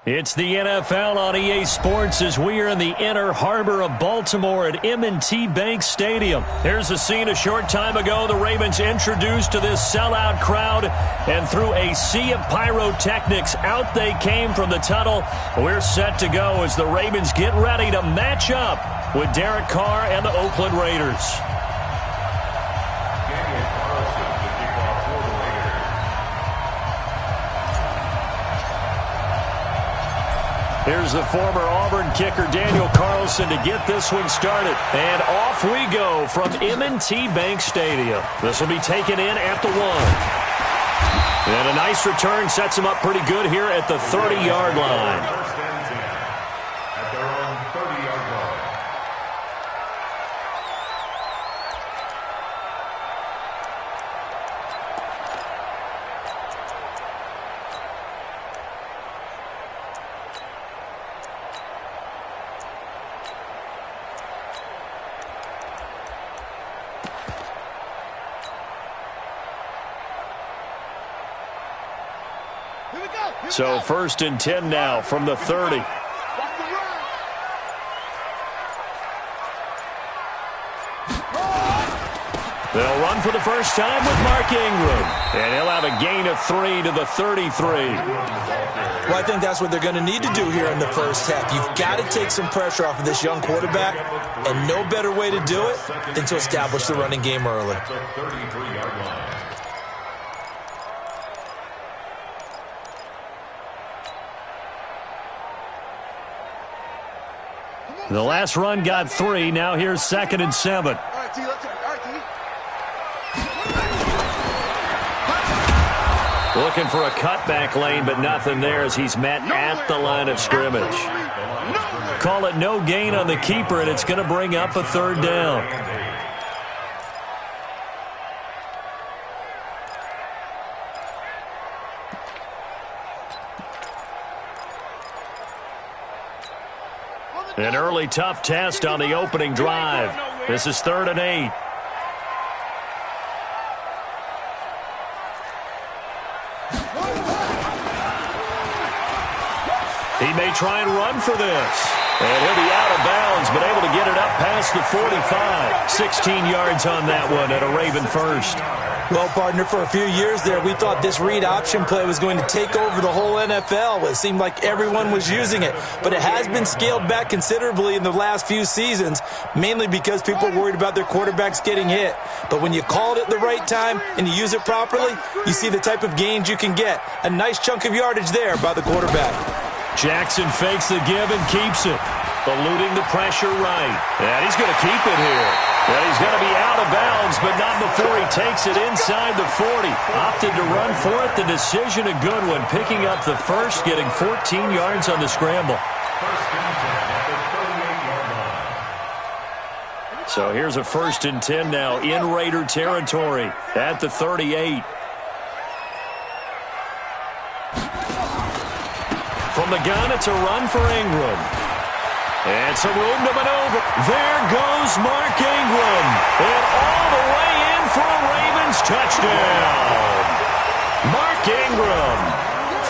It's the NFL on EA Sports as we are in the inner harbor of Baltimore at M&T Bank Stadium. Here's a scene a short time ago. The Ravens introduced to this sellout crowd, and through a sea of pyrotechnics, out they came from the tunnel. We're set to go as the Ravens get ready to match up with Derek Carr and the Oakland Raiders. Here's the former Auburn kicker, Daniel Carlson, to get this one started. And off we go from M&T Bank Stadium. This will be taken in at the 1. And a nice return sets him up pretty good here at the 30-yard line. So 1st and 10 now from the 30. They'll run for the first time with Mark Ingram. And he'll have a gain of 3 to the 33. Well, I think that's what they're going to need to do here in the first half. You've got to take some pressure off of this young quarterback, and no better way to do it than to establish the running game early. The last run got 3. Now here's 2nd and 7. Looking for a cutback lane, but nothing there as he's met at the line of scrimmage. Call it no gain on the keeper, and it's going to bring up a 3rd down. An early tough test on the opening drive. This is 3rd and 8. He may try and run for this. And he'll be out of bounds, but able to get it up past the 45. 16 yards on that one at a Raven first. Well, partner, for a few years there, we thought this read option play was going to take over the whole NFL. It seemed like everyone was using it, but it has been scaled back considerably in the last few seasons, mainly because people are worried about their quarterbacks getting hit. But when you call it at the right time and you use it properly, you see the type of gains you can get. A nice chunk of yardage there by the quarterback. Jackson fakes the give and keeps it, eluding the pressure right. And he's going to keep it here. And he's going to be out of bounds, but not before he takes it inside the 40. Opted to run for it. The decision a good one, picking up the first, getting 14 yards on the scramble. So here's a 1st and 10 now in Raider territory at the 38. From the gun, it's a run for Ingram. And some room to maneuver. There goes Mark Ingram. And all the way in for a Ravens touchdown. Mark Ingram,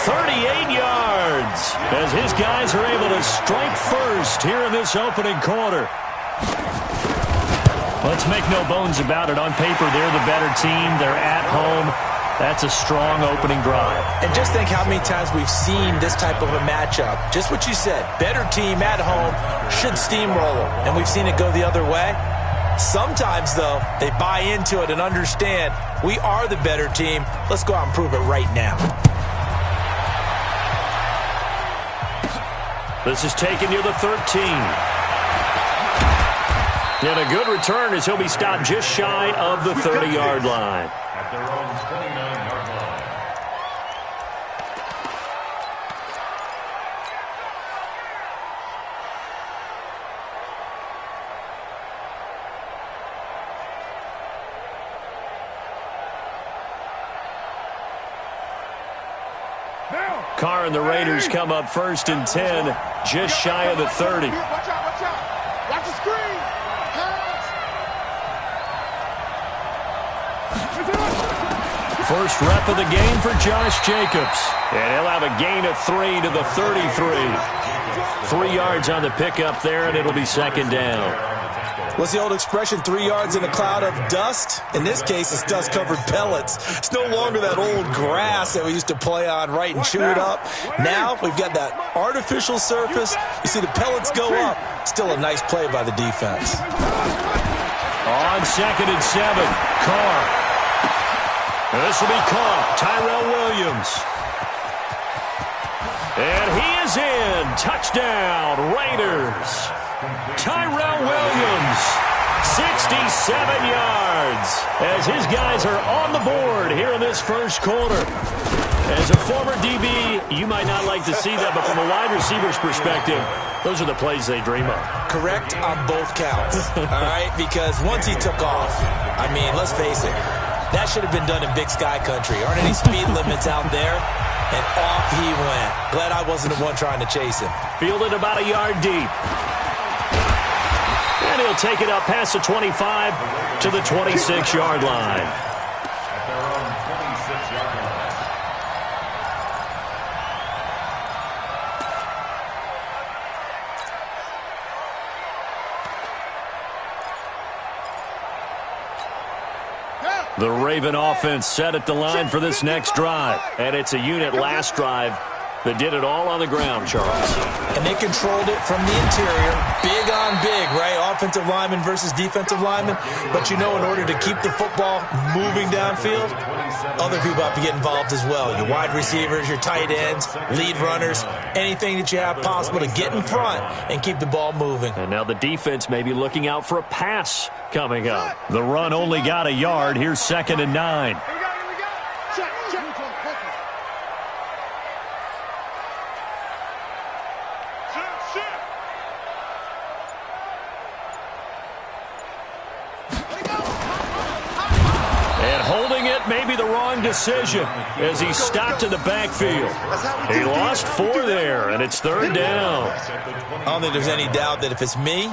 38 yards, as his guys are able to strike first here in this opening quarter. Let's make no bones about it. On paper, they're the better team. They're at home. That's a strong opening drive. And just think how many times we've seen this type of a matchup. Just what you said, better team at home should steamroll them. And we've seen it go the other way. Sometimes, though, they buy into it and understand we are the better team. Let's go out and prove it right now. This is taken near the 13. And a good return as he'll be stopped just shy of the 30-yard line. At their own 29-yard line. Carr and the Raiders come up 1st and 10, just shy of the 30. Watch out, watch out. Watch the screen. First rep of the game for Josh Jacobs. And he'll have a gain of 3 to the 33. 3 yards on the pickup there, and it'll be second down. What's the old expression, 3 yards in a cloud of dust? In this case, it's dust-covered pellets. It's no longer that old grass that we used to play on, right, and chew it up. Now we've got that artificial surface. You see the pellets go up. Still a nice play by the defense. On 2nd and 7, Carr. And this will be caught. Tyrell Williams. And he is in. Touchdown, Raiders. Tyrell Williams, 67 yards, as his guys are on the board here in this first quarter. As a former DB, you might not like to see that, but from a wide receiver's perspective, those are the plays they dream of. Correct on both counts, all right? Because once he took off, I mean, let's face it, that should have been done in Big Sky Country. Aren't any speed limits out there? And off he went. Glad I wasn't the one trying to chase him. Fielded about a yard deep. And he'll take it up past the 25 to the 26-yard line. At their own 26-yard line. The Raven offense set at the line for this next drive. And it's a unit last drive that did it all on the ground, Charles. And they controlled it from the interior. Big on big, right? Offensive lineman versus defensive lineman. But you know, in order to keep the football moving downfield, other people have to get involved as well. Your wide receivers, your tight ends, lead runners, anything that you have possible to get in front and keep the ball moving. And now the defense may be looking out for a pass coming up. The run only got a yard. Here's 2nd and 9. Here we go. Check. And holding it may be the wrong decision as he stopped in the backfield. He lost 4 there, and it's 3rd down. I don't think there's any doubt that if it's me,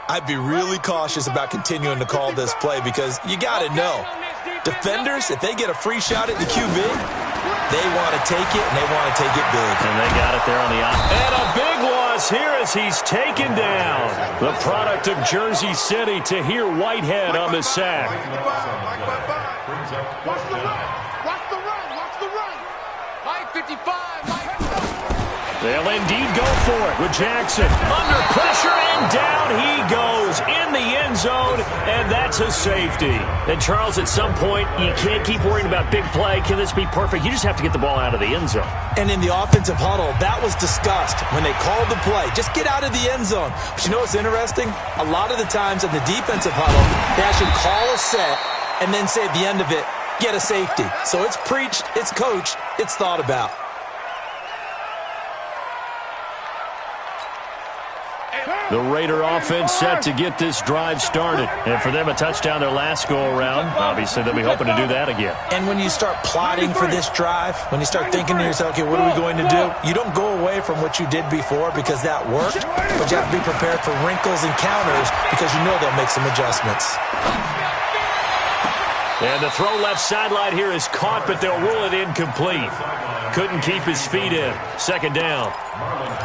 I'd be really cautious about continuing to call this play because you got to know, defenders, if they get a free shot at the QB, they want to take it, and they want to take it big. And they got it there on the outside. And a big loss here as he's taken down. The product of Jersey City, Tahir Whitehead on the sack. Watch the run. Mike 55, Mike. They'll indeed go for it with Jackson. Under pressure, and down he goes in the end zone, and that's a safety. And, Charles, at some point, you can't keep worrying about big play. Can this be perfect? You just have to get the ball out of the end zone. And in the offensive huddle, that was discussed when they called the play. Just get out of the end zone. But you know what's interesting? A lot of the times in the defensive huddle, they actually call a set and then say at the end of it, get a safety. So it's preached, it's coached, it's thought about. The Raider offense set to get this drive started. And for them, a touchdown their last go-around. Obviously, they'll be hoping to do that again. And when you start plotting for this drive, when you start thinking to yourself, okay, what are we going to do? You don't go away from what you did before because that worked, but you have to be prepared for wrinkles and counters because you know they'll make some adjustments. And the throw left sideline here is caught, but they'll rule it incomplete. Couldn't keep his feet in. 2nd down.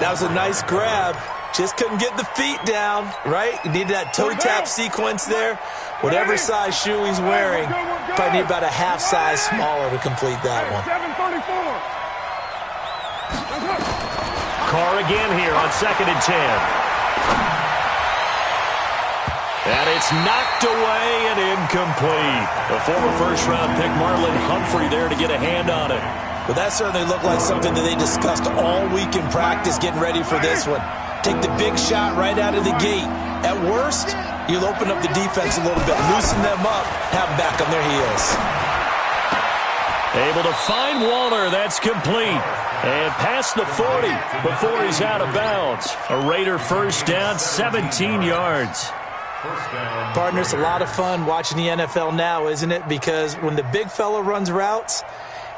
That was a nice grab. Just couldn't get the feet down, right? You need that toe tap sequence there. Whatever size shoe he's wearing, probably need about a half size smaller to complete that one. Carr again here on 2nd and 10. And it's knocked away and incomplete. A former first-round pick, Marlon Humphrey, there to get a hand on it. Well, that certainly looked like something that they discussed all week in practice getting ready for this one. Take the big shot right out of the gate. At worst, you'll open up the defense a little bit, loosen them up, have them back on their heels. Able to find Waller. That's complete. And past the 40 before he's out of bounds. A Raider first down, 17 yards. Partner, it's a lot of fun watching the NFL now, isn't it? Because when the big fella runs routes,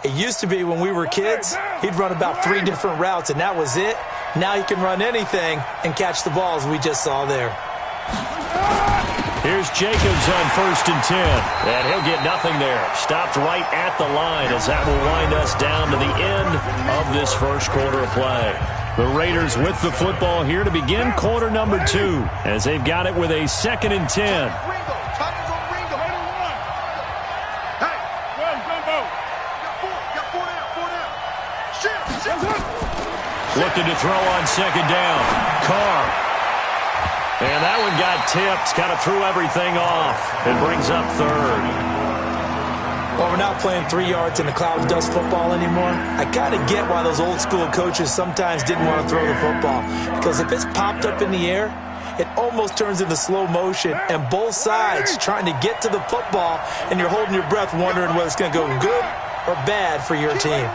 it used to be when we were kids, he'd run about 3 different routes, and that was it. Now he can run anything and catch the balls we just saw there. Here's Jacobs on 1st and 10. And he'll get nothing there. Stopped right at the line as that will wind us down to the end of this first quarter of play. The Raiders with the football here to begin quarter number 2 as they've got it with a 2nd and 10. Looking to throw on 2nd down. Carr. And that one got tipped. Kind of threw everything off. It brings up 3rd. Well, we're not playing 3 yards in the cloud of dust football anymore. I kind of get why those old school coaches sometimes didn't want to throw the football. Because if it's popped up in the air, it almost turns into slow motion. And both sides trying to get to the football, and you're holding your breath wondering whether it's going to go good or bad for your team.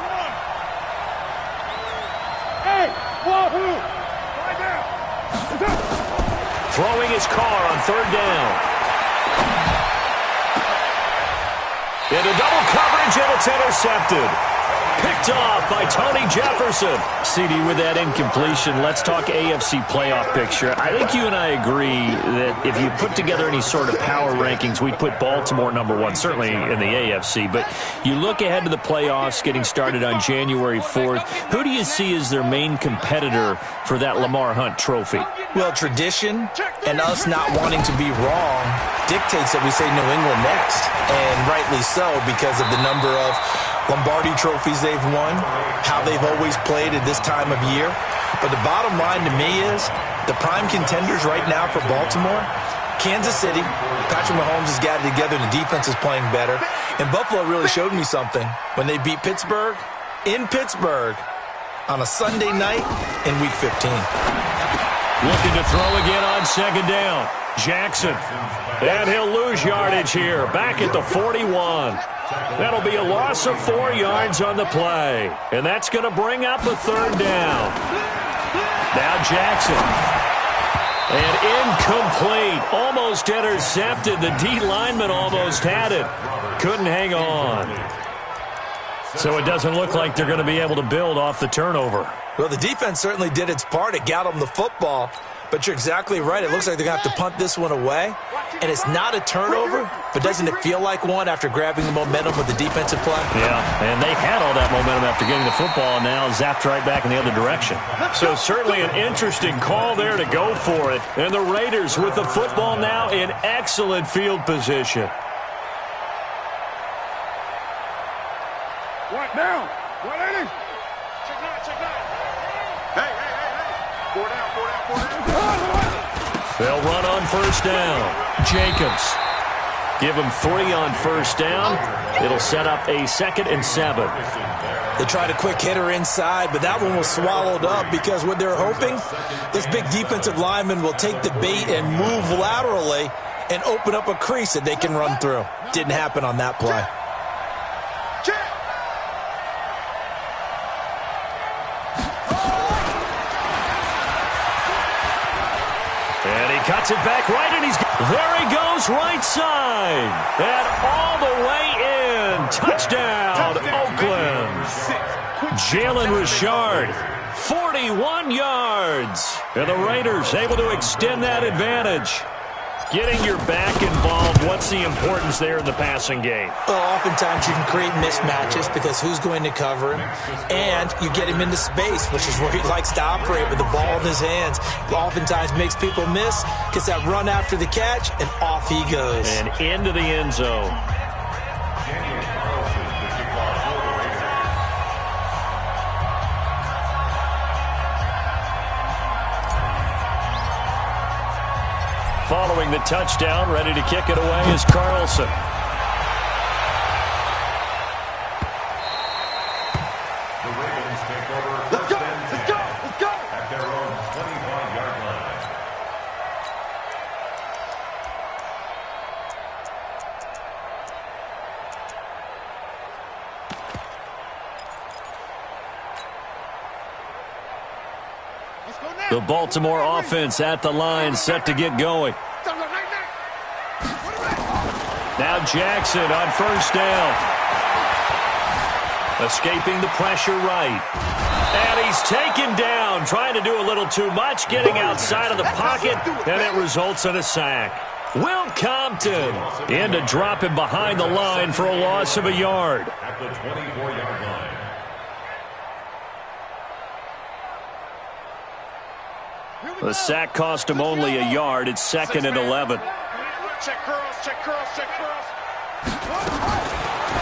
Throwing his Carr on 3rd down. Into double coverage, and it's intercepted. Picked off by Tony Jefferson. CD, with that incompletion, let's talk AFC playoff picture. I think you and I agree that if you put together any sort of power rankings, we'd put Baltimore #1, certainly in the AFC. But you look ahead to the playoffs getting started on January 4th. Who do you see as their main competitor for that Lamar Hunt trophy? Well, tradition and us not wanting to be wrong dictates that we say New England next. And rightly so, because of the number of Lombardi trophies they've won, how they've always played at this time of year. But the bottom line to me is the prime contenders right now for Baltimore, Kansas City. Patrick Mahomes has got it together. The defense is playing better. And Buffalo really showed me something when they beat Pittsburgh in Pittsburgh on a Sunday night in Week 15. Looking to throw again on 2nd down. Jackson. And he'll lose yardage here. Back at the 41. That'll be a loss of 4 yards on the play. And that's going to bring up a 3rd down. Now Jackson. And incomplete. Almost intercepted. The D lineman almost had it. Couldn't hang on. So it doesn't look like they're going to be able to build off the turnover. Well, the defense certainly did its part. It got them the football. But you're exactly right. It looks like they're going to have to punt this one away. And it's not a turnover, but doesn't it feel like one after grabbing the momentum with the defensive play? Yeah, and they had all that momentum after getting the football, and now zapped right back in the other direction. So certainly an interesting call there to go for it. And the Raiders with the football now in excellent field position. What now? 180. Check 9. Hey. 4 down. They'll run on 1st down. Jacobs. Give him 3 on 1st down. It'll set up a 2nd and 7. They tried a quick hitter inside, but that one was swallowed up because what they're hoping, this big defensive lineman will take the bait and move laterally and open up a crease that they can run through. Didn't happen on that play. And he cuts it back right, and there he goes, right side. And all the way in. Touchdown, Oakland. Jalen Richard, 41 yards. And the Raiders able to extend that advantage. Getting your back involved, what's the importance there in the passing game? Well, oftentimes you can create mismatches because who's going to cover him? And you get him into space, which is where he likes to operate with the ball in his hands. Oftentimes makes people miss, gets that run after the catch, and off he goes. And into the end zone. Following the touchdown, ready to kick it away is Carlson. The Ravens take over. Let's go! At their own 25-yard line. The Baltimore offense at the line, set to get going. Now Jackson on 1st down. Escaping the pressure right. And he's taken down, trying to do a little too much, getting outside of the pocket, and it results in a sack. Will Compton in to drop him behind the line for a loss of a yard. At the 24-yard line. The sack cost him only a yard. It's 2nd and 11. Check curls, check curls, check curls.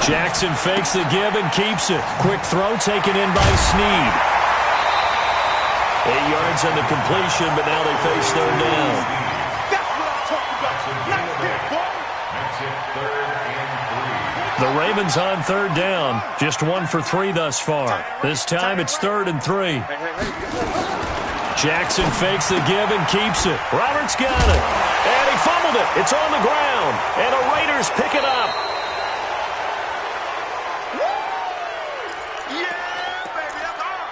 Jackson fakes the give and keeps it. Quick throw taken in by Snead. 8 yards on the completion, but now they face third down. That's what I'm talking about. Nice hit, boy. Makes it 3rd and 3. The Ravens on third down. Just 1 for 3 thus far. This time it's 3rd and 3. Jackson fakes the give and keeps it. Roberts got it. And he fumbled it. It's on the ground. And the Raiders pick it up. Yeah, baby, that's all.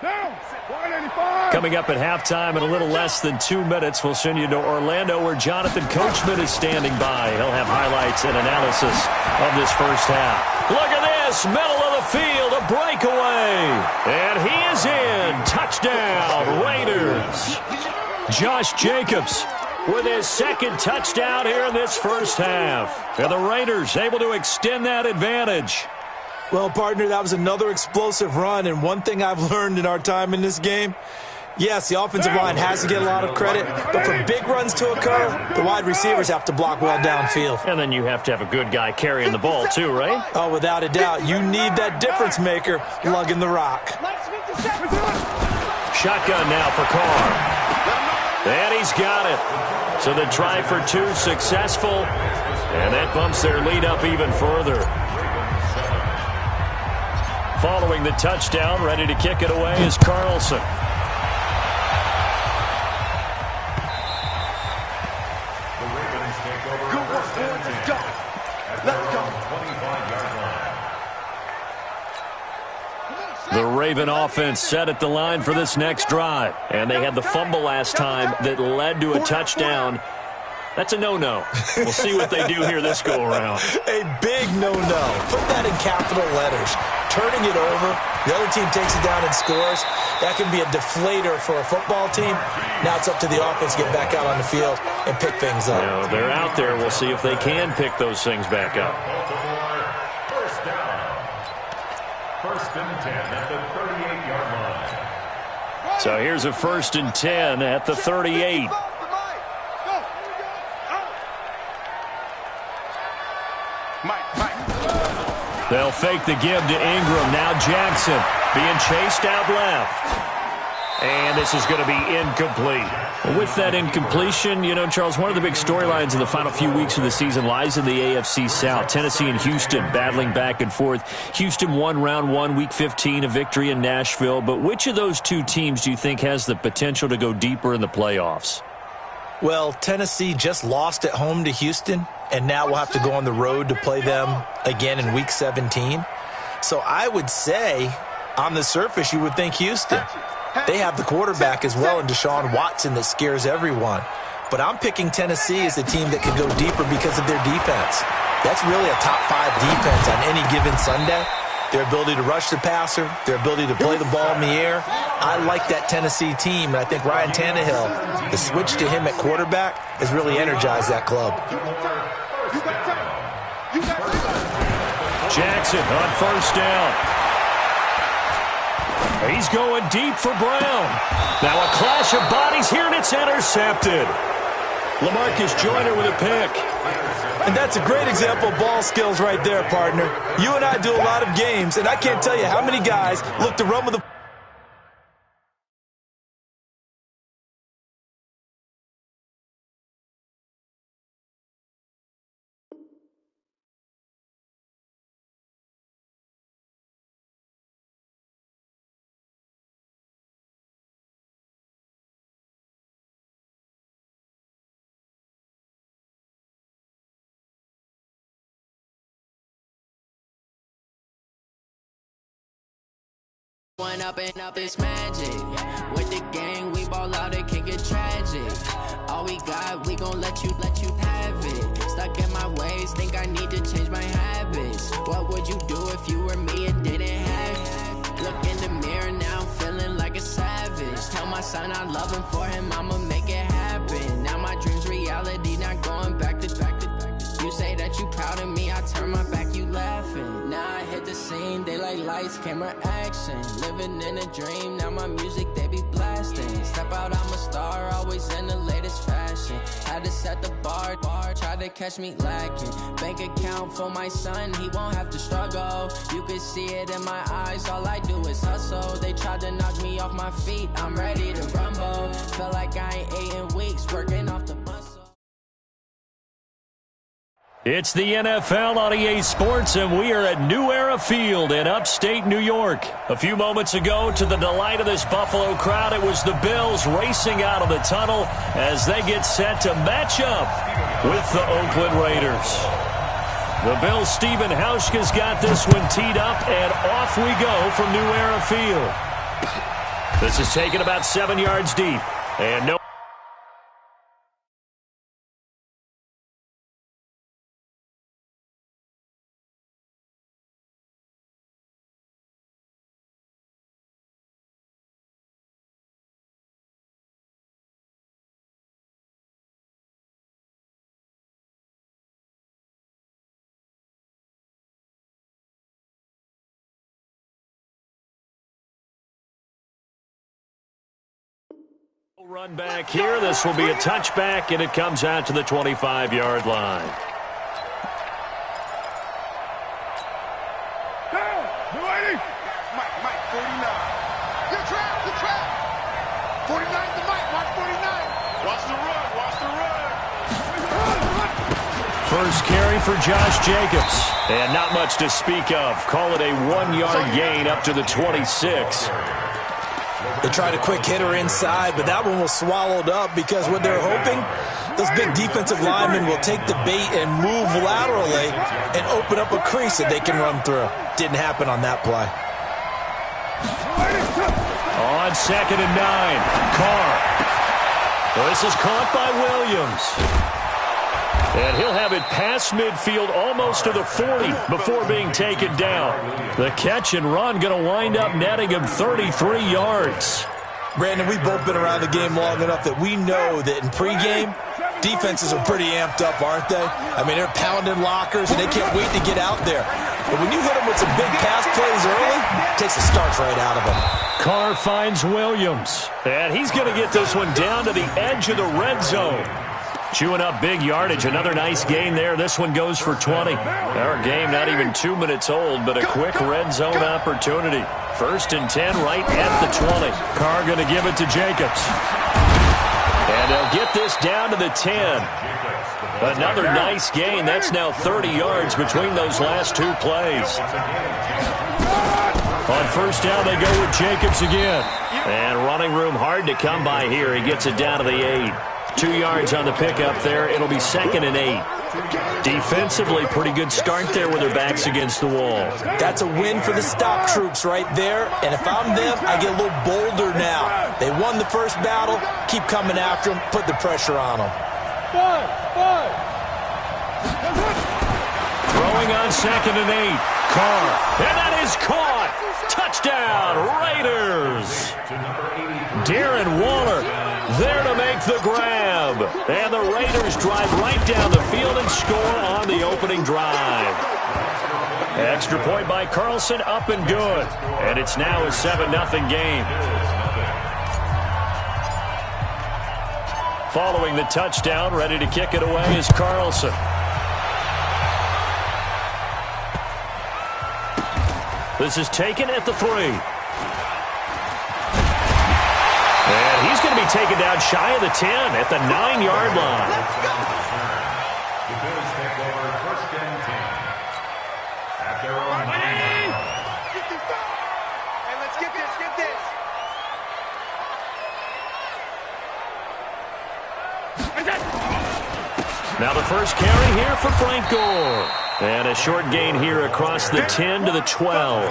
Down, 185. Coming up at halftime in a little less than 2 minutes, we'll send you to Orlando where Jonathan Coachman is standing by. He'll have highlights and analysis of this first half. Look at this, middle of the field, a breakaway. And he is in. Touchdown, Raiders. Josh Jacobs with his 2nd touchdown here in this first half. And the Raiders able to extend that advantage. Well, partner, that was another explosive run, and one thing I've learned in our time in this game, yes, the offensive line has to get a lot of credit, but for big runs to occur, the wide receivers have to block well downfield. And then you have to have a good guy carrying the ball too, right? Oh, without a doubt, you need that difference maker lugging the rock. Shotgun now for Carr. And he's got it. So the try for 2 successful, and that bumps their lead up even further. Following the touchdown, ready to kick it away is Carlson. The Ravens take over. Good work, boys. Let's go. Let's go. 25-yard line. The Raven offense set at the line for this next drive. And they had the fumble last time that led to a touchdown. That's a no-no. We'll see what they do here this go-around. A big no-no. Put that in capital letters. Turning it over, the other team takes it down and scores. That can be a deflator for a football team. Now it's up to the offense to get back out on the field and pick things up. You know, they're out there. We'll see if they can pick those things back up. Baltimore, first down. 1st and 10 at the 38-yard line. So here's a 1st and 10 at the 38. Mike. They'll fake the give to Ingram. Now Jackson being chased out left. And this is going to be incomplete. With that incompletion, you know, Charles, one of the big storylines in the final few weeks of the season lies in the AFC South. Tennessee and Houston battling back and forth. Houston won round 1, week 15, a victory in Nashville. But which of those two teams do you think has the potential to go deeper in the playoffs? Well, Tennessee just lost at home to Houston, and now we'll have to go on the road to play them again in week 17. So I would say, on the surface, you would think Houston. They have the quarterback as well in Deshaun Watson that scares everyone. But I'm picking Tennessee as a team that could go deeper because of their defense. That's really a top 5 defense on any given Sunday. Their ability to rush the passer, their ability to play the ball in the air. I like that Tennessee team, and I think Ryan Tannehill, the switch to him at quarterback, has really energized that club. Jackson on 1st down. He's going deep for Brown. Now a clash of bodies here, and it's intercepted. LaMarcus Joyner with a pick. And that's a great example of ball skills right there, partner. You and I do a lot of games, and I can't tell you how many guys look to run with the One up and up is magic. With the gang, we ball out, it can get tragic. All we got, we gon' let you have it. Stuck in my ways, think I need to change my habits. What would you do if you were me and didn't have it? Look in the mirror now, I'm feeling like a savage. Tell myself not loving for him, I'ma make it happen. Now my dream's reality, not going back to. You say that you proud of me, I turn my back, you laughing. Now I hit the scene, they like lights, camera, action. Living in a dream, now my music, they be blasting. Step out, I'm a star, always in the latest fashion. Had to set the bar, try to catch me lacking. Bank account for my son, he won't have to struggle. You can see it in my eyes, all I do is hustle. They tried to knock me off my feet, I'm ready to rumble. Feel like I ain't ate in weeks, working off the muscle. It's the NFL on EA Sports, and we are at New Era Field in upstate New York. A few moments ago, to the delight of this Buffalo crowd, it was the Bills racing out of the tunnel as they get set to match up with the Oakland Raiders. The Bills' Stephen Hauschka's got this one teed up, and off we go from New Era Field. This is taken about 7 yards deep, and no. Run back here. This will be a touchback, and it comes out to the 25-yard line. Mike, 49. Good trap. 49 to Mike, 49. Watch the run. First carry for Josh Jacobs. And not much to speak of. Call it a 1-yard gain up to the 26. They tried a quick hitter inside, but that one was swallowed up because what they're hoping, those big defensive linemen will take the bait and move laterally and open up a crease that they can run through. Didn't happen on that play. On 2nd and 9, Carr. This is caught by Williams. And he'll have it past midfield almost to the 40 before being taken down. The catch and run going to wind up netting him 33 yards. Brandon, we've both been around the game long enough that we know that in pregame, defenses are pretty amped up, aren't they? I mean, they're pounding lockers, and they can't wait to get out there. But when you hit them with some big pass plays early, it takes the starch right out of them. Carr finds Williams. And he's going to get this one down to the edge of the red zone. Chewing up big yardage. Another nice gain there. This one goes for 20. Our game not even 2 minutes old, but a quick red zone opportunity. 1st and 10 right at the 20. Carr going to give it to Jacobs. And they'll get this down to the 10. Another nice gain. That's now 30 yards between those last 2 plays. On 1st down, they go with Jacobs again. And running room hard to come by here. He gets it down to the 8. 2 yards on the pickup there. It'll be 2nd and 8. Defensively, pretty good start there with their backs against the wall. That's a win for the stop troops right there. And if I'm them, I get a little bolder now. They won the first battle. Keep coming after them. Put the pressure on them. Throwing on 2nd and 8. Carr. And that is caught. Touchdown, Raiders. Darren Waller there to make the grab. And the Raiders drive right down the field and score on the opening drive. Extra point by Carlson, up and good. And it's now a 7-0 game. Following the touchdown, ready to kick it away is Carlson. This is taken at the 3. And he's going to be taken down shy of the 10 at the 9-yard line. The Bills take over 1st and 10. At their own 9-yard line. Hey, let's get this. Now the first carry here for Frank Gore. And a short gain here across the 10 to the 12.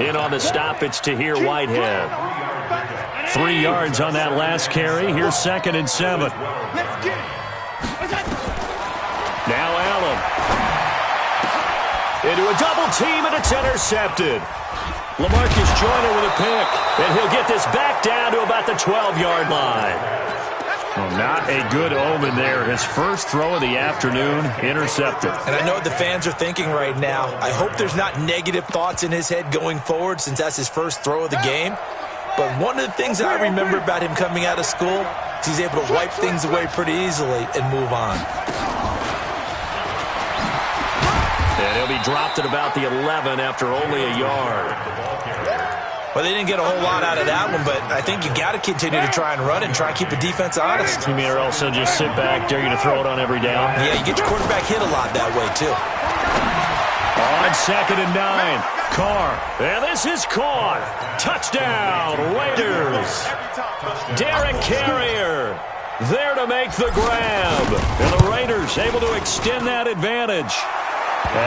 In on the stop, it's Tahir Whitehead. 3 yards on that last carry. Here's 2nd and 7. Now Allen. Into a double team, and it's intercepted. LaMarcus Joyner with a pick, and he'll get this back down to about the 12-yard line. Well, not a good omen there. His first throw of the afternoon, intercepted. And I know what the fans are thinking right now. I hope there's not negative thoughts in his head going forward since that's his first throw of the game. But one of the things I remember about him coming out of school is he's able to wipe things away pretty easily and move on. And he'll be dropped at about the 11 after only a yard. Well, they didn't get a whole lot out of that one, but I think you got to continue to try and run it and try and keep the defense honest. You mean or else they'll just sit back, dare you to throw it on every down? Yeah, you get your quarterback hit a lot that way, too. On 2nd and 9, Carr. And this is caught. Touchdown, Raiders. Derek Carrier there to make the grab. And the Raiders able to extend that advantage.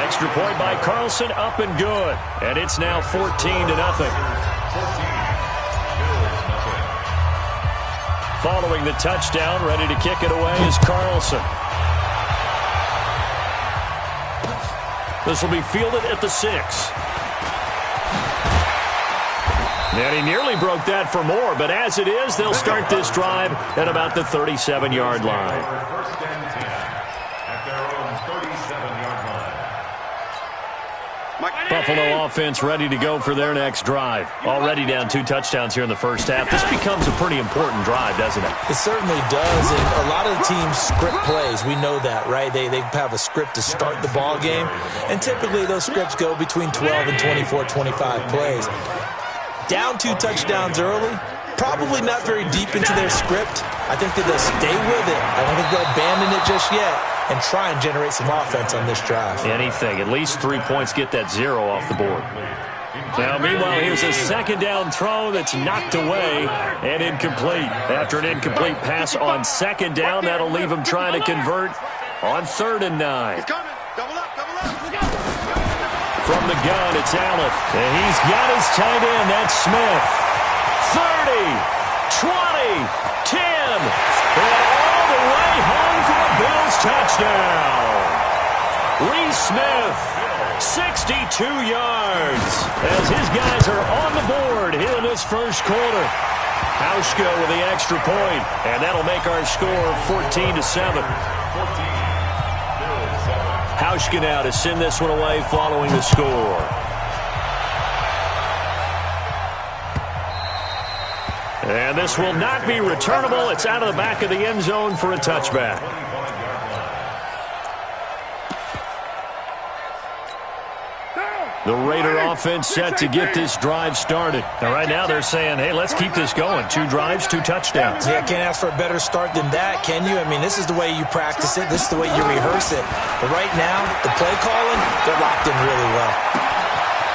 Extra point by Carlson, up and good. And it's now 14-0. Following the touchdown, ready to kick it away is Carlson. This will be fielded at the 6. And he nearly broke that for more, but as it is, they'll start this drive at about the 37-yard line. First and 10 at their own 37-yard line. Buffalo offense ready to go for their next drive. Already down 2 touchdowns here in the first half. This becomes a pretty important drive, doesn't it? It certainly does, and a lot of the teams script plays. We know that, right? They have a script to start the ball game, and typically those scripts go between 12 and 24, 25 plays. Down 2 touchdowns early, probably not very deep into their script. I think that they'll stay with it. I don't think they'll abandon it just yet and try and generate some offense on this drive. Anything. At least 3 points, get that 0 off the board. Now, meanwhile, here's a 2nd down throw that's knocked away and incomplete. After an incomplete pass on 2nd down, that'll leave him trying to convert on 3rd and 9. From the gun, it's Allen. And he's got his tight end. That's Smith. 30, 20, 10. And all the way home for a Bills touchdown. Lee Smith, 62 yards. As his guys are on the board here in this first quarter. Hauschka with the extra point. And that'll make our score 14-7. Hauschka now to send this one away following the score. And this will not be returnable. It's out of the back of the end zone for a touchback. The Raider offense set to get this drive started. Now, right now they're saying, hey, let's keep this going. 2 drives, 2 touchdowns. Yeah, can't ask for a better start than that, can you? I mean, this is the way you practice it. This is the way you rehearse it. But right now, the play calling, they're locked in really well.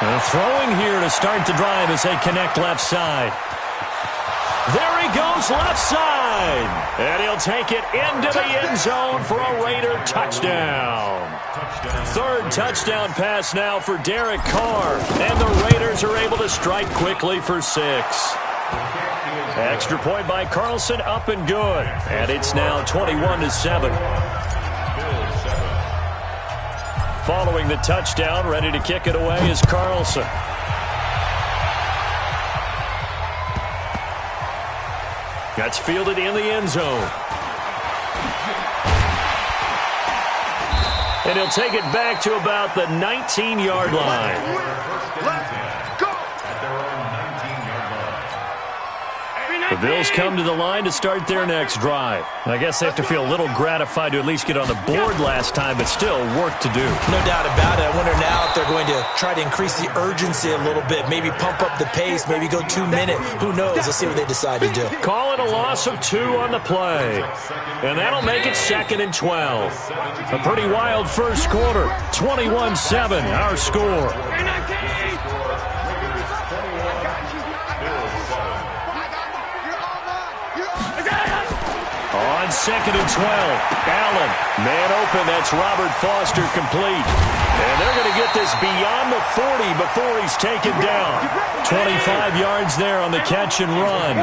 And throwing here to start the drive as they connect left side. There he goes left side. And he'll take it into the end zone for a Raider touchdown. 3rd touchdown pass now for Derek Carr. And the Raiders are able to strike quickly for 6. Extra point by Carlson, up and good. And it's now 21-7. Following the touchdown, ready to kick it away is Carlson. That's fielded in the end zone. And he'll take it back to about the 19-yard line. The Bills come to the line to start their next drive. I guess they have to feel a little gratified to at least get on the board last time, but still work to do. No doubt about it. I wonder now if they're going to try to increase the urgency a little bit, maybe pump up the pace, maybe go 2 minute. Who knows? Let's see what they decide to do. Call it a loss of 2 on the play. And that'll make it 2nd and 12. A pretty wild first quarter. 21-7, our score. On 2nd and 12, Allen, man open, that's Robert Foster complete. And they're going to get this beyond the 40 before he's taken down. 25 yards there on the catch and run.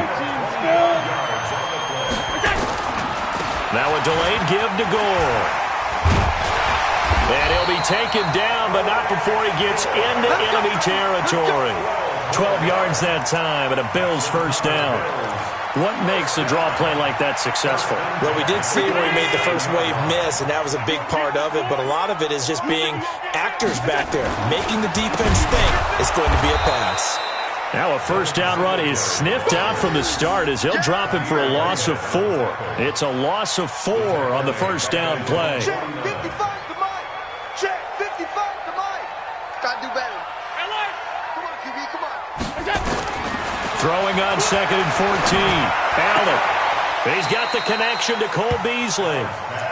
Now a delayed give to Gore. And he'll be taken down, but not before he gets into enemy territory. 12 yards that time, and a Bills first down. What makes a draw play like that successful? Well, we did see where he made the first wave miss, and that was a big part of it, but a lot of it is just being actors back there, making the defense think it's going to be a pass. Now a first down run is sniffed out from the start as he'll drop him for a loss of 4. It's a loss of 4 on the first down play. Check 55 to Mike. Check 55 to Mike. Gotta do better. Come on, QB, come on. Throwing on 2nd and 14. Allen. He's got the connection to Cole Beasley.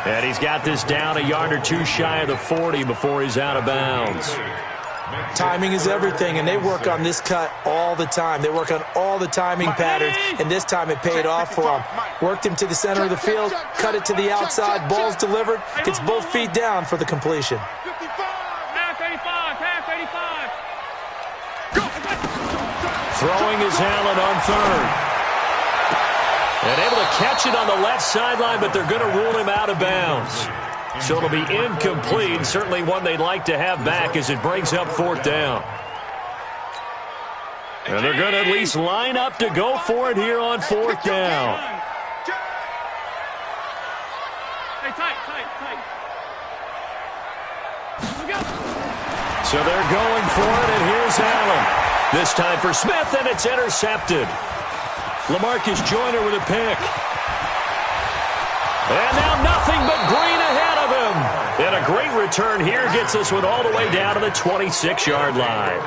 And he's got this down a yard or two shy of the 40 before he's out of bounds. Timing is everything, and they work on this cut all the time. They work on all the timing patterns, and this time it paid off for them. Worked him to the center of the field, cut it to the outside, ball's delivered, gets both feet down for the completion. Throwing is Allen on 3rd. And able to catch it on the left sideline, but they're going to rule him out of bounds. So it'll be incomplete, certainly one they'd like to have back as it brings up 4th down. And they're going to at least line up to go for it here on 4th down. So they're going for it, and here's Allen. This time for Smith, and it's intercepted. LaMarcus Joyner with a pick. And now nothing but green ahead of him. And a great return here gets us one all the way down to the 26-yard line.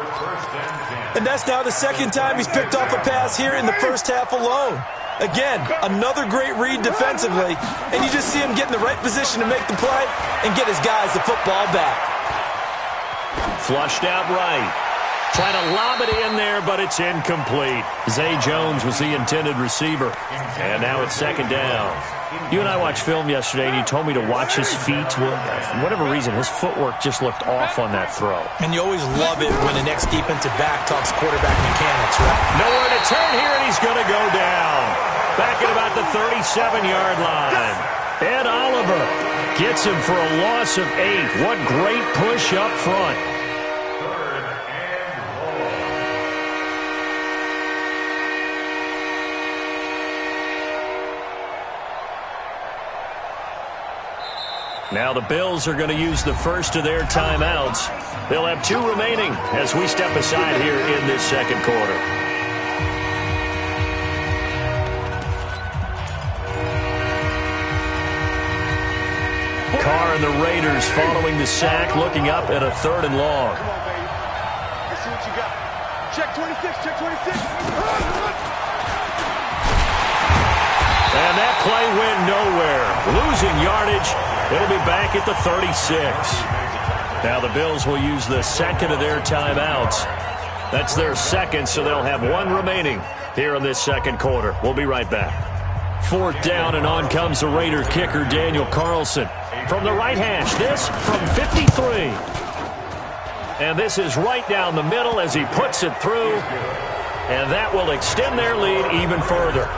And that's now the second time he's picked off a pass here in the first half alone. Again, another great read defensively, and you just see him get in the right position to make the play and get his guys the football back. Flushed out right. Trying to lob it in there, but it's incomplete. Zay Jones was the intended receiver. And now it's 2nd down. You and I watched film yesterday, and you told me to watch his feet. Well, for whatever reason, his footwork just looked off on that throw. And you always love it when the next defensive back talks quarterback mechanics, right? Nowhere to turn here, and he's going to go down. Back at about the 37-yard line. Ed Oliver gets him for a loss of 8. What great push up front. Now the Bills are going to use the first of their timeouts. They'll have 2 remaining as we step aside here in this second quarter. Carr and the Raiders following the sack, looking up at a 3rd and long. Come on, baby. Let's see what you got. Check 26, check 26. And that play went nowhere. Losing yardage. It'll be back at the 36. Now the Bills will use the second of their timeouts. That's their second, so they'll have 1 remaining here in this second quarter. We'll be right back. 4th down, and on comes the Raider kicker, Daniel Carlson. From the right hash, this from 53. And this is right down the middle as he puts it through. And that will extend their lead even further.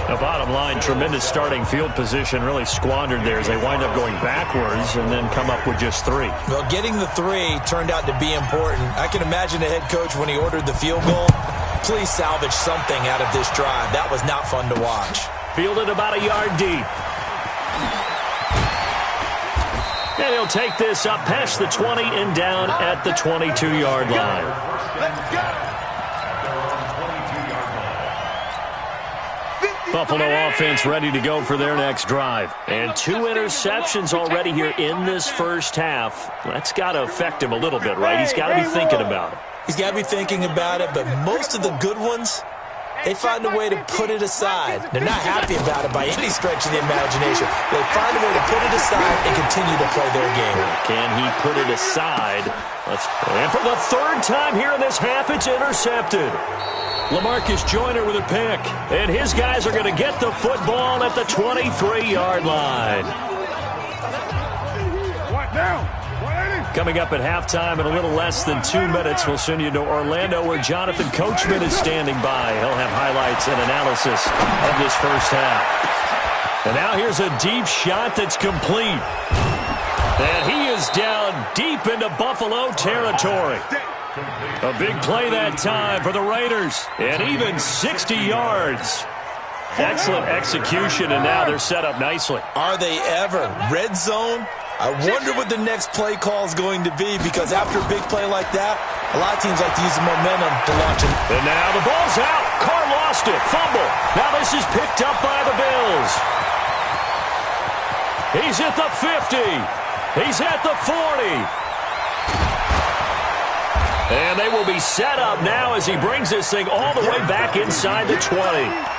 The bottom line, tremendous starting field position, really squandered there as they wind up going backwards and then come up with just 3. Well, getting the 3 turned out to be important. I can imagine the head coach when he ordered the field goal. Please salvage something out of this drive. That was not fun to watch. Fielded about a yard deep. And he'll take this up past the 20 and down at the 22-yard line. Let's go. Buffalo offense ready to go for their next drive. And 2 interceptions already here in this first half. That's got to affect him a little bit, right? He's got to be thinking about it. He's got to be thinking about it, but most of the good ones, they find a way to put it aside. They're not happy about it by any stretch of the imagination. They find a way to put it aside and continue to play their game. Can he put it aside? And for the 3rd time here in this half, it's intercepted. LaMarcus Joyner with a pick. And his guys are going to get the football at the 23-yard line. What now? Coming up at halftime in a little less than 2 minutes, we'll send you to Orlando where Jonathan Coachman is standing by. He'll have highlights and analysis of this first half. And now here's a deep shot that's complete. And he is down deep into Buffalo territory. A big play that time for the Raiders, and even 60 yards. Excellent execution, and now they're set up nicely. Are they ever? Red zone? I wonder what the next play call is going to be, because after a big play like that, a lot of teams like to use the momentum to launch it. And now the ball's out. Carr lost it. Fumble. Now this is picked up by the Bills. He's at the 50. He's at the 40. And they will be set up now as he brings this thing all the way back inside the 20.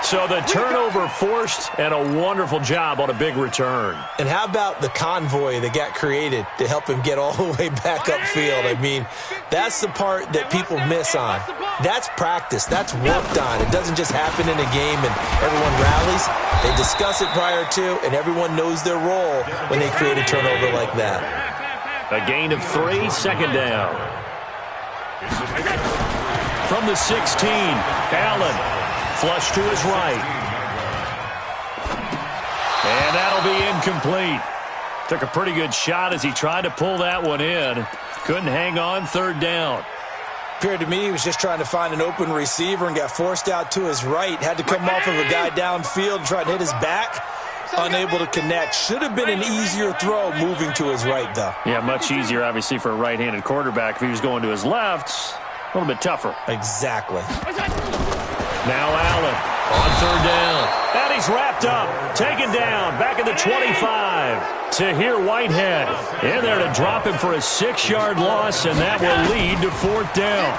So the turnover forced, and a wonderful job on a big return. And how about the convoy that got created to help him get all the way back upfield? I mean, that's the part that people miss on. That's practice. That's worked on. It doesn't just happen in a game and everyone rallies. They discuss it prior to, and everyone knows their role when they create a turnover like that. A gain of 3, second down. From the 16, Allen, flush to his right. And that'll be incomplete. Took a pretty good shot as he tried to pull that one in. Couldn't hang on, third down. Appeared to me he was just trying to find an open receiver and got forced out to his right. Had to come off of a guy downfield and try to hit his back. Unable to connect. Should have been an easier throw moving to his right, though. Yeah, much easier, obviously, for a right-handed quarterback. If he was going to his left, a little bit tougher. Exactly. Now Allen on third down. And he's wrapped up. Taken down. Back at the 25. Tahir Whitehead in there to drop him for a 6-yard loss, and that will lead to fourth down.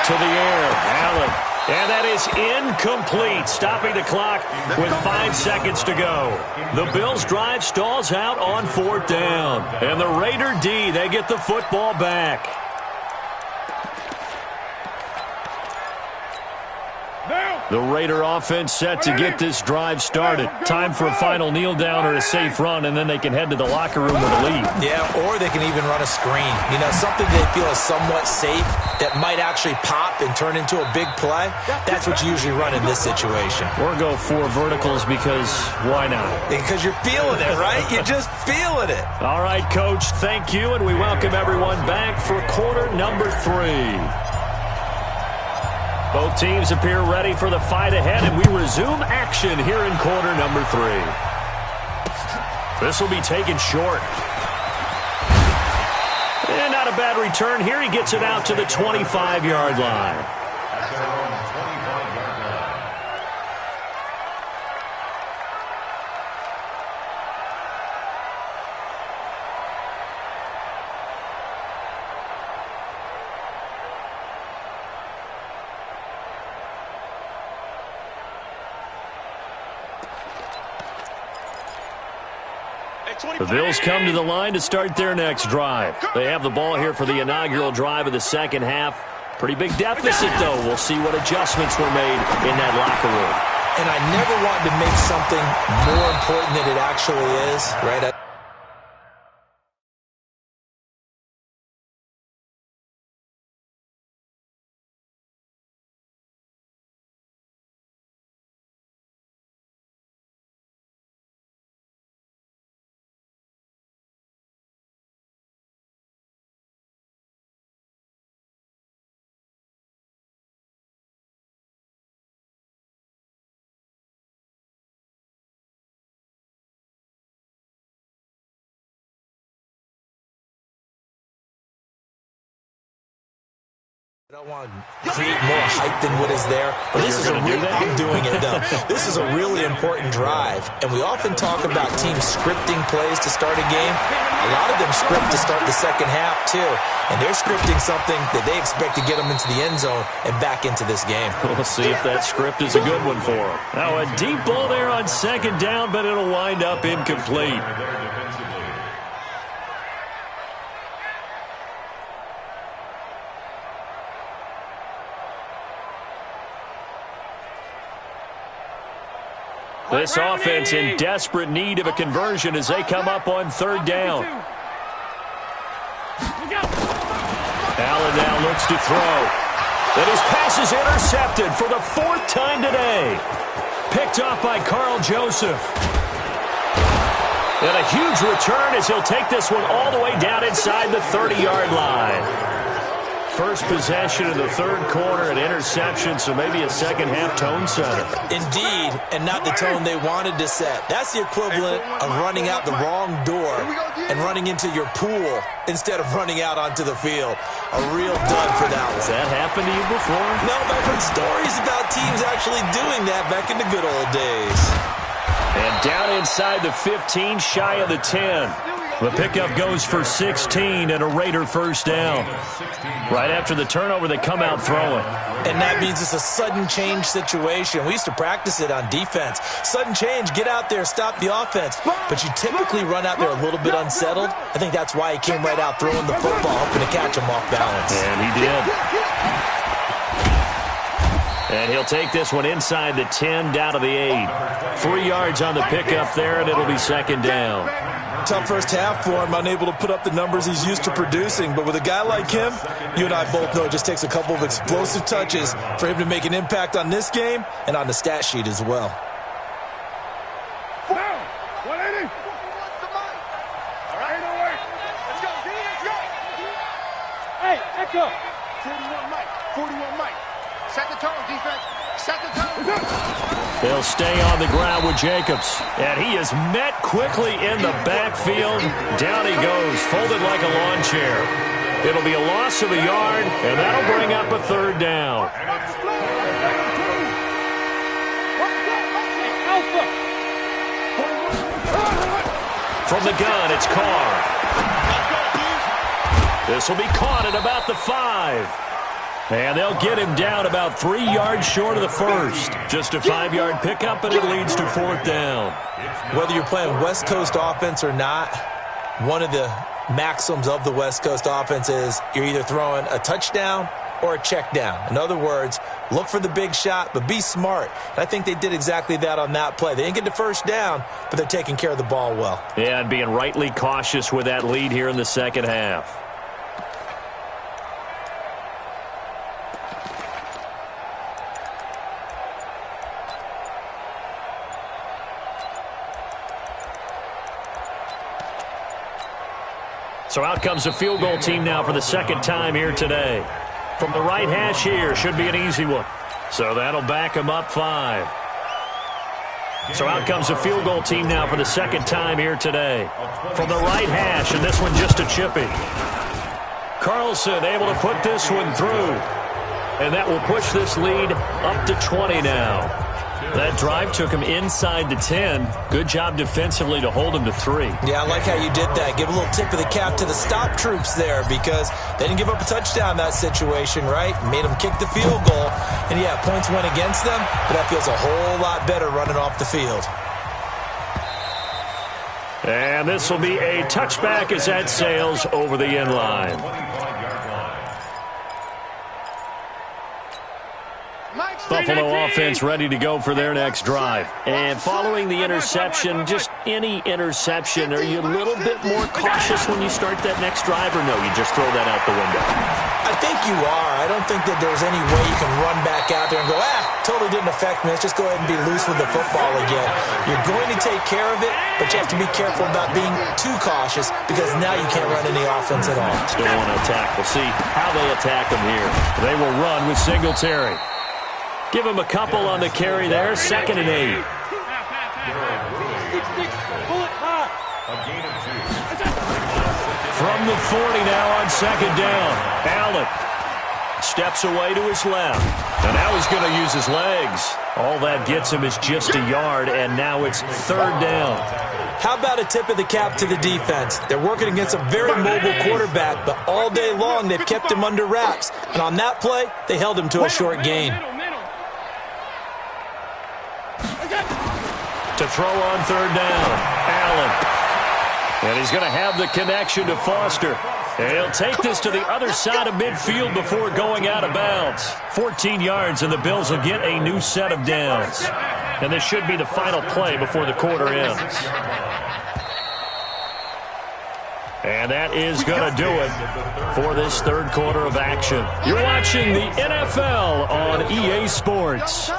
To the air. Allen. And that is incomplete, stopping the clock with 5 seconds to go. The Bills' drive stalls out on fourth down. And the Raider D, they get the football back. The Raider offense set to get this drive started. Time for a final kneel down or a safe run, and then they can head to the locker room with a lead. Yeah, or they can even run a screen. You know, something they feel is somewhat safe that might actually pop and turn into a big play. That's what you usually run in this situation. Or go 4 verticals because why not? Because you're feeling it, right? You're just feeling it. All right, Coach, thank you, and we welcome everyone back for quarter number 3. Both teams appear ready for the fight ahead, and we resume action here in quarter number 3. This will be taken short. And not a bad return here. He gets it out to the 25-yard line. The Bills come to the line to start their next drive. They have the ball here for the inaugural drive of the second half. Pretty big deficit, though. We'll see what adjustments were made in that locker room. And I never wanted to make something more important than it actually is, right? I don't want to create more hype than what is there, but this is I'm doing it though. This is a really important drive, and we often talk about teams scripting plays to start a game. A lot of them script to start the second half too, and they're scripting something that they expect to get them into the end zone and back into this game. We'll see if that script is a good one for them. Now a deep ball there on second down, but it'll wind up incomplete. This offense in desperate need of a conversion as they come up on third down. Allen now looks to throw. And his pass is intercepted for the 4th time today. Picked off by Carl Joseph. And a huge return as he'll take this one all the way down inside the 30-yard line. First possession of the third quarter, an interception, so maybe a second-half tone setter. Indeed, and not the tone they wanted to set. That's the equivalent of running out the wrong door and running into your pool instead of running out onto the field. A real dud for that one. Has that happened to you before? No, but I've heard stories about teams actually doing that back in the good old days. And down inside the 15, shy of the 10. The pickup goes for 16 and a Raider first down. Right after the turnover, they come out throwing. And that means it's a sudden change situation. We used to practice it on defense. Sudden change, get out there, stop the offense. But you typically run out there a little bit unsettled. I think that's why he came right out throwing the football, hoping to catch him off balance. And he did. And he'll take this one inside the 10, down to the 8. 3 yards on the pickup there, and it'll be second down. Tough first half for him, unable to put up the numbers he's used to producing. But with a guy like him, you and I both know it just takes a couple of explosive touches for him to make an impact on this game and on the stat sheet as well. Hey, Echo. 41 Mike. 41 Mike. Set the tone, defense. Set the tone. They'll stay on the ground with Jacobs. And he is met quickly in the backfield. Down he goes, folded like a lawn chair. It'll be a loss of a yard, and that'll bring up a third down. From the gun, it's Carr. This will be caught at about the 5. And they'll get him down about 3 yards short of the first. Just a 5-yard pickup, and it leads to fourth down. Whether you're playing West Coast offense or not, one of the maxims of the West Coast offense is you're either throwing a touchdown or a check down. In other words, look for the big shot, but be smart. And I think they did exactly that on that play. They didn't get the first down, but they're taking care of the ball well. Yeah, and being rightly cautious with that lead here in the second half. So out comes the field goal team now for the second time here today. From the right hash here, should be an easy one. So that'll back them up 5. So out comes the field goal team now for the second time here today. From the right hash, and this one just a chippy. Carlson able to put this one through. And that will push this lead up to 20 now. That drive took him inside the 10. Good job defensively to hold him to 3. Yeah, I like how you did that. Give a little tip of the cap to the stop troops there because they didn't give up a touchdown in that situation, right? Made them kick the field goal. And, yeah, points went against them, but that feels a whole lot better running off the field. And this will be a touchback as that sails over the end line. Buffalo offense ready to go for their next drive. And following the interception, just any interception, are you a little bit more cautious when you start that next drive, or no, you just throw that out the window? I think you are. I don't think that there's any way you can run back out there and go, totally didn't affect me. Let's just go ahead and be loose with the football again. You're going to take care of it, but you have to be careful about being too cautious because now you can't run any offense at all. Still want to attack. We'll see how they attack them here. They will run with Singletary. Give him a couple on the carry there. 2nd and 8. From the 40 now on 2nd down. Allen steps away to his left. And now he's going to use his legs. All that gets him is just a yard, and now it's 3rd down. How about a tip of the cap to the defense? They're working against a very mobile quarterback, but all day long they've kept him under wraps. And on that play, they held him to a short gain. To throw on 3rd down, Allen. And he's going to have the connection to Foster. And he'll take this to the other side of midfield before going out of bounds. 14 yards, and the Bills will get a new set of downs. And this should be the final play before the quarter ends. And that is going to do it for this third quarter of action. You're watching the NFL on EA Sports. You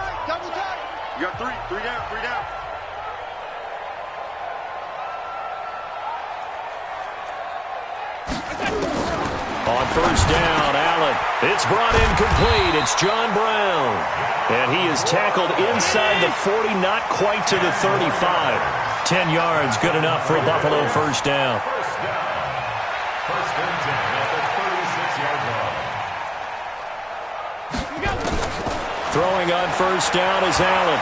got 3 down, 3 down. On first down, Allen. It's brought in complete. It's John Brown. And he is tackled inside the 40, not quite to the 35. 10 yards, good enough for a Buffalo first down. First and 10 at the 36-yard line. Throwing on first down is Allen.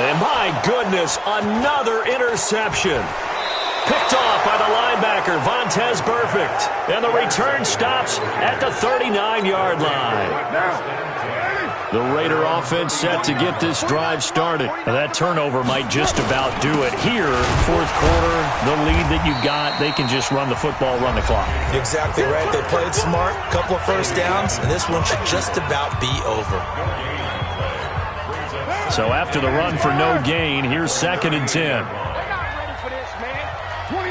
And my goodness, another interception. Picked off by the linebacker, Vontaze Burfict. And the return stops at the 39-yard line. The Raider offense set to get this drive started. That turnover might just about do it here. Fourth quarter, the lead that you've got, they can just run the football, run the clock. Exactly right. They played smart, couple of first downs, and this one should just about be over. So after the run for no gain, here's 2nd and 10. We're not ready for this, man. 29.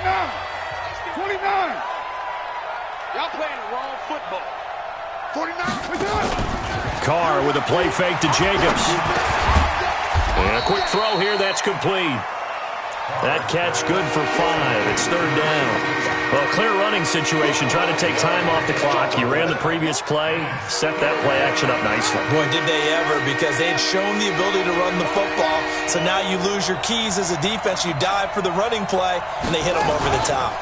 29. Y'all playing the wrong football. 49. Carr with a play fake to Jacobs. And a quick throw here, that's complete. That catch good for 5. It's 3rd down. Well, clear running situation. Try to take time off the clock. You ran the previous play, set that play action up nicely. Boy, did they ever, because they had shown the ability to run the football. So now you lose your keys as a defense. You dive for the running play, and they hit them over the top.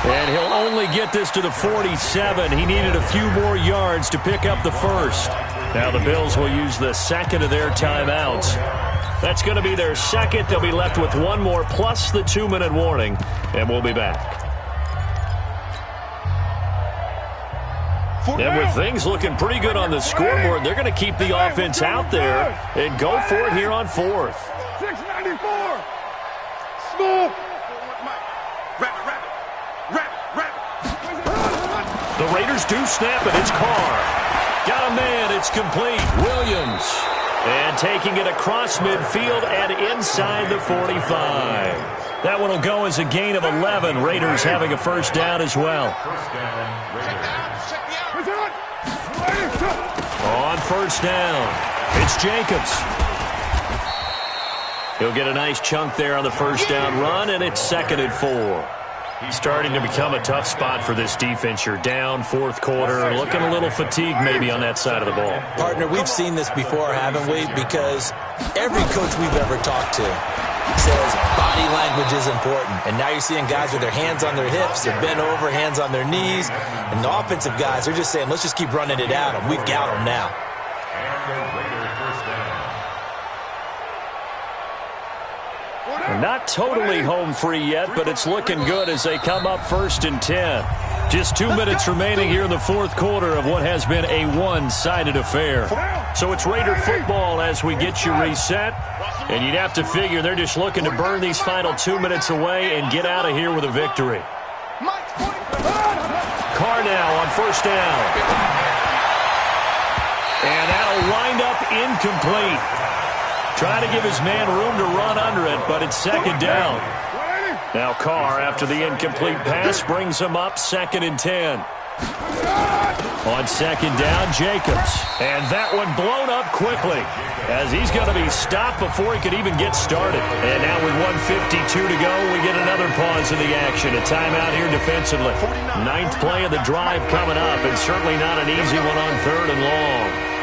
And he'll only get this to the 47. He needed a few more yards to pick up the first. Now the Bills will use the second of their timeouts. That's going to be their second. They'll be left with one more plus the 2-minute warning, and we'll be back. And with things looking pretty good on the scoreboard, they're going to keep the offense out there and go for it here on 4th. 694. Small. The Raiders do snap it. It's Carr. Got a man. It's complete. Williams. And taking it across midfield and inside the 45. That one will go as a gain of 11. Raiders having a first down as well. On first down, it's Jacobs. He'll get a nice chunk there on the first down run, and it's 2nd and 4. Starting to become a tough spot for this defense. You're down, fourth quarter, looking a little fatigued maybe on that side of the ball. Partner, we've seen this before, haven't we? Because every coach we've ever talked to says body language is important. And now you're seeing guys with their hands on their hips, they're bent over, hands on their knees. And the offensive guys are just saying, let's just keep running it at them. We've got them now. Not totally home free yet, but it's looking good as they come up 1st and 10. Just 2 minutes remaining here in the fourth quarter of what has been a one-sided affair. So it's Raider football as we get you reset. And you'd have to figure they're just looking to burn these final 2 minutes away and get out of here with a victory. Carr now on first down. And that'll wind up incomplete. Trying to give his man room to run under it, but it's 2nd down. Now Carr, after the incomplete pass, brings him up 2nd and 10. On 2nd down, Jacobs. And that one blown up quickly as he's going to be stopped before he could even get started. And now with 1:52 to go, we get another pause in the action. A timeout here defensively. 9th play of the drive coming up, and certainly not an easy one on 3rd and long.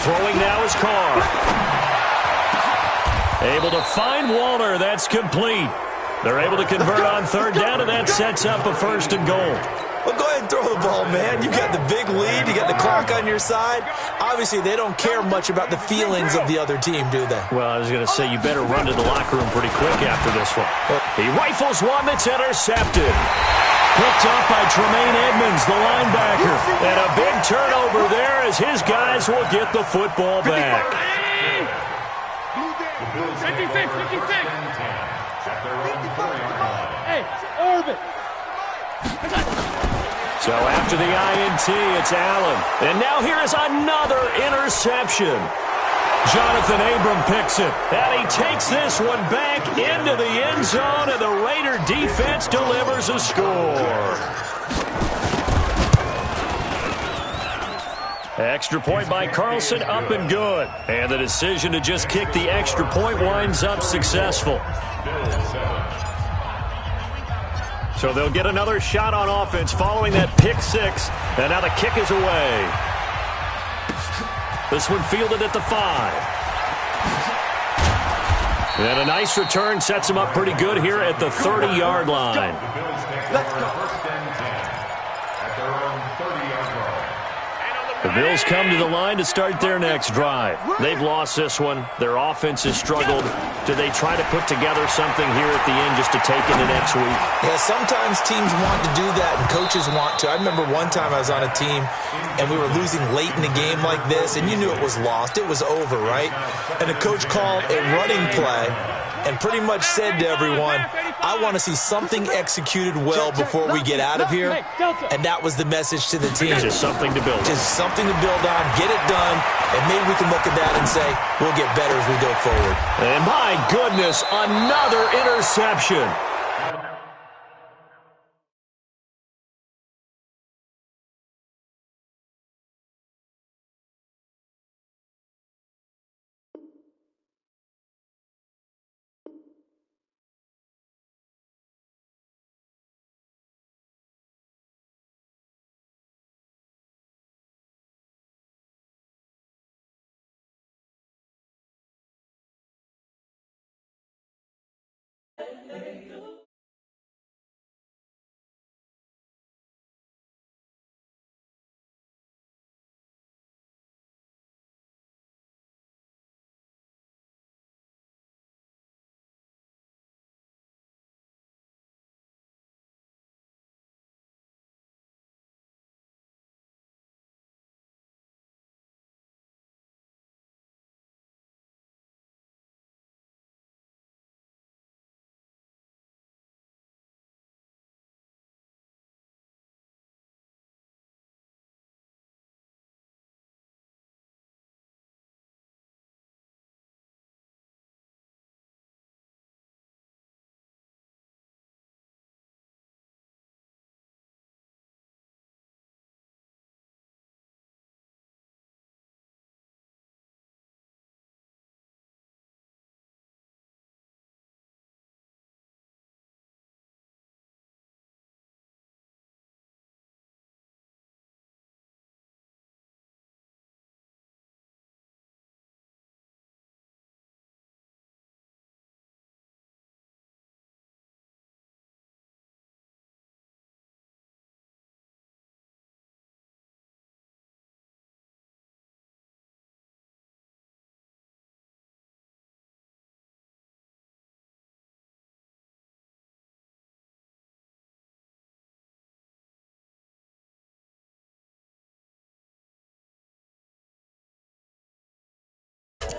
Throwing now is Carr. Able to find Walter. That's complete. They're able to convert on 3rd down, and that sets up a 1st and goal. Well, go ahead and throw the ball, man. You got the big lead. You got the clock on your side. Obviously, they don't care much about the feelings of the other team, do they? Well, I was going to say you better run to the locker room pretty quick after this one. He rifles one that's intercepted. Picked up by Tremaine Edmonds, the linebacker. And a big turnover there as his guys will get the football back. 56. Hey, orbit. So after the INT, it's Allen. And now here is another interception. Jonathan Abram picks it. And he takes this one back into the end zone, and the Raider defense delivers a score. Extra point by Carlson, up and good. And the decision to just kick the extra point winds up successful. So they'll get another shot on offense following that pick six. And now the kick is away. This one fielded at the 5. And a nice return sets him up pretty good here at the 30-yard line. Let's go. First and 10 at their own 30-yard line. The Bills come to the line to start their next drive. They've lost this one. Their offense has struggled. Do they try to put together something here at the end just to take into next week? Yeah, sometimes teams want to do that and coaches want to. I remember one time I was on a team and we were losing late in the game like this, and you knew it was lost. It was over, right? And the coach called a running play and pretty much said to everyone, I want to see something executed well before we get out of here. And that was the message to the team. Just something to build on. Just something to build on, get it done, and maybe we can look at that and say, we'll get better as we go forward. And my goodness, another interception.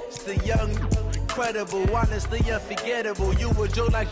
It's the young, incredible, honestly unforgettable. You were Joe like